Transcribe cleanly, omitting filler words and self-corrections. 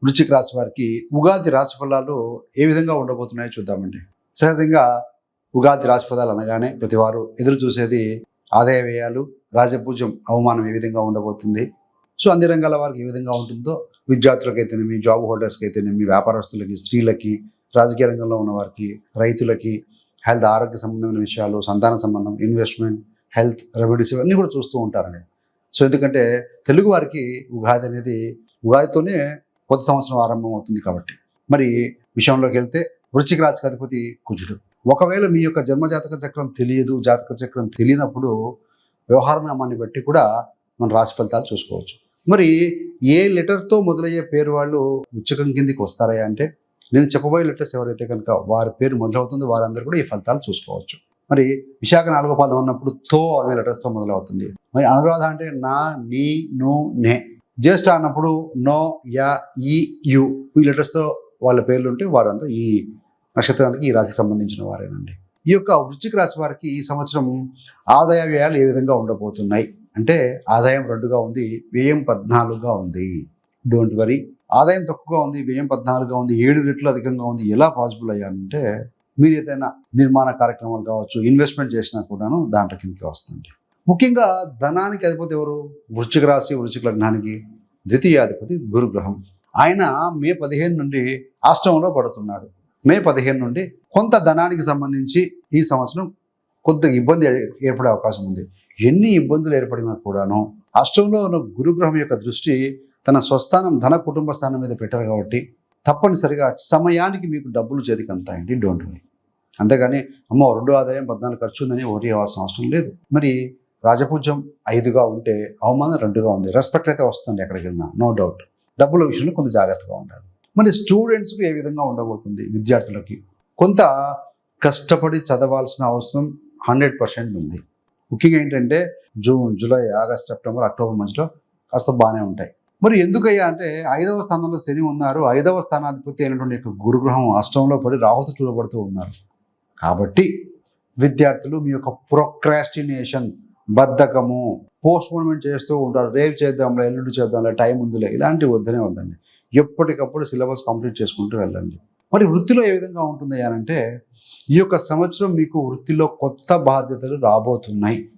వృశ్చిక రాశి వారికి ఉగాది రాశి ఫలాలు ఏ విధంగా ఉండబోతున్నాయో చూద్దామండి. సహజంగా ఉగాది రాశి ఫలాలు అనగానే ప్రతి వారు ఎదురు చూసేది ఆదాయ వ్యయాలు, రాజపూజ్యం, అవమానం ఏ విధంగా ఉండబోతుంది. సో అన్ని రంగాల వారికి ఏ విధంగా ఉంటుందో, విద్యార్థులకైతేనేమి, జాబ్ హోల్డర్స్కి అయితేనేమి, వ్యాపారస్తులకి, స్త్రీలకి, రాజకీయ రంగంలో ఉన్న వారికి, రైతులకి, హెల్త్ ఆరోగ్య సంబంధమైన విషయాలు, సంతాన సంబంధం, ఇన్వెస్ట్మెంట్, హెల్త్, రెమెడీస్ ఇవన్నీ కూడా చూస్తూ ఉంటారండి. సో ఎందుకంటే తెలుగు వారికి ఉగాది అనేది ఉగాదితోనే కొత్త సంవత్సరం ఆరంభం అవుతుంది కాబట్టి. మరి విషయంలోకి వెళ్తే వృశ్చిక రాశికి అధిపతి కుజుడు. ఒకవేళ మీ యొక్క జన్మజాతక చక్రం తెలియదు, జాతక చక్రం తెలియనప్పుడు వ్యవహార నామాన్ని బట్టి కూడా మన రాశి ఫలితాలు చూసుకోవచ్చు. మరి ఏ లెటర్తో మొదలయ్యే పేరు వాళ్ళు వృశ్చికం కిందికి వస్తారా అంటే, నేను చెప్పబోయే లెటర్స్ ఎవరైతే కనుక వారి పేరు మొదలవుతుందో వారందరూ కూడా ఈ ఫలితాలు చూసుకోవచ్చు. మరి విశాఖ 4వ పాదం అన్నప్పుడు తో అనే లెటర్స్తో మొదలవుతుంది. మరి అనురాధ అంటే నా, నీ, ను, నే. జ్యేష్ఠ అన్నప్పుడు నో, యా, ఈ, యు ఈ లెటర్స్తో వాళ్ళ పేర్లు ఉంటే వారంతా ఈ నక్షత్రానికి, ఈ రాశికి సంబంధించిన వారేనండి. ఈ యొక్క వృశ్చిక రాశి వారికి ఈ సంవత్సరం ఆదాయ వ్యయాలు ఏ విధంగా ఉండబోతున్నాయి అంటే, ఆదాయం 2గా ఉంది, వ్యయం 14గా ఉంది. డోంట్ వరీ, ఆదాయం తక్కువగా ఉంది, వ్యయం 14గా ఉంది, 7 రెట్లు అధికంగా ఉంది. ఎలా పాసిబుల్ అయ్యానంటే, మీరు ఏదైనా నిర్మాణ కార్యక్రమాలు కావచ్చు, ఇన్వెస్ట్మెంట్ చేసినా కూడాను దాంట్లో కిందకి వస్తుంది. ముఖ్యంగా ధనానికి అధిపతి ఎవరు? వృశ్చిక రాశి, వృశ్చిక లగ్నానికి ద్వితీయాధిపతి గురుగ్రహం. ఆయన మే 15 నుండి అష్టమంలో పడుతున్నాడు. మే 15 నుండి కొంత ధనానికి సంబంధించి ఈ సంవత్సరం కొంత ఇబ్బంది ఏర్పడే అవకాశం ఉంది. ఎన్ని ఇబ్బందులు ఏర్పడినా కూడాను అష్టంలో ఉన్న గురుగ్రహం యొక్క దృష్టి తన స్వస్థానం, ధన కుటుంబ స్థానం మీద పెట్టారు కాబట్టి తప్పనిసరిగా సమయానికి మీకు డబ్బులు చేతికి అంతాయండి. Don't worry. అంతేగాని అమ్మో 2 ఆదాయం 14 ఖర్చు ఉందని వరీ అవ్వాల్సిన అవసరం లేదు. మరి రాజపూజ్యం 5గా ఉంటే అవమానం 2గా ఉంది. రెస్పెక్ట్ అయితే వస్తుంది ఎక్కడికి వెళ్ళినా, నో డౌట్. డబ్బుల విషయంలో కొంత జాగ్రత్తగా ఉండాలి. మరి స్టూడెంట్స్కి ఏ విధంగా ఉండబోతుంది? విద్యార్థులకి కొంత కష్టపడి చదవాల్సిన అవసరం 100% ఉంది. ముఖ్యంగా ఏంటంటే June, July, August, September, October మధ్యలో కాస్త బాగానే ఉంటాయి. మరి ఎందుకయ్యా అంటే 5వ స్థానంలో శని ఉన్నారు, 5వ స్థానాధిపతి అయినటువంటి యొక్క గురుగ్రహం అష్టంలో పడి రాహుతో చూడబడుతూ ఉన్నారు. కాబట్టి విద్యార్థులు మీ యొక్క ప్రొక్రాస్టినేషన్, బద్ధకము, పోస్ట్పోన్మెంట్ చేస్తూ ఉంటారు. రేపు చేద్దాంలే, ఎల్లుండి చేద్దాంలే, టైం ఉందిలే, ఇలాంటివి వద్దండి. ఎప్పటికప్పుడు సిలబస్ కంప్లీట్ చేసుకుంటూ వెళ్ళండి. మరి వృత్తిలో ఏ విధంగా ఉంటుంది అంటే, ఈ యొక్క సంవత్సరం మీకు వృత్తిలో కొత్త బాధ్యతలు రాబోతున్నాయి.